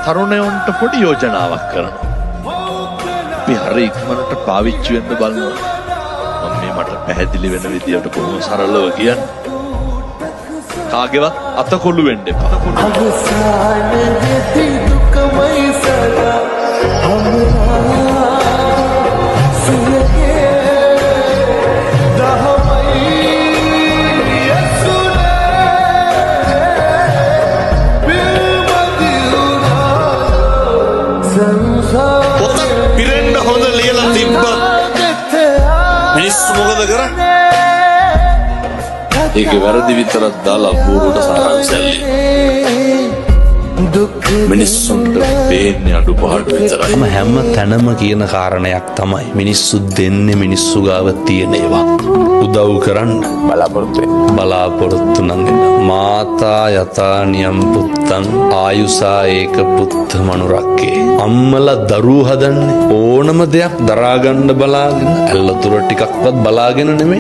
තරුණයන්ට පොඩි යෝජනාවක් කරනවා. අපි හරි ඉක්මනට පාවිච්චි වෙන්න බලනවා. මම මේ මට පැහැදිලි වෙන විදියට කොහොම සරලව කියන්නේ. කාගේවත් අතකොළු වෙන්න එපා. අවසාන වෙති දුකමයි සදා පොතක් පිරෙන්න හොඳ ලියලා තිබ්බත් මිනිස්සු මොකද කරන්නේ? ඒකේ වැරදි විතරක් දාලා බෝරුවට සාරාංශයල්ලි. මිනිස්සුන්ට පේන්නේ අඩුපාඩු විතරයි. හැම තැනම කියන කාරණයක් තමයි මිනිස්සු දෙන්නේ මිනිස්සු ගාව තියෙන ඒවා. උදව් කරන්න බලාපොරොත්තු නම් මාතා යතානියම් පුත්තං ආයුසා ඒක පුත්ත මනුරක්කේ. අම්මලා දරුවෝ හදන්නේ ඕනම දෙයක් දරාගන්න බලාගෙන ඇල්ලතුර ටිකක්වත් බලාගෙන නෙමෙයි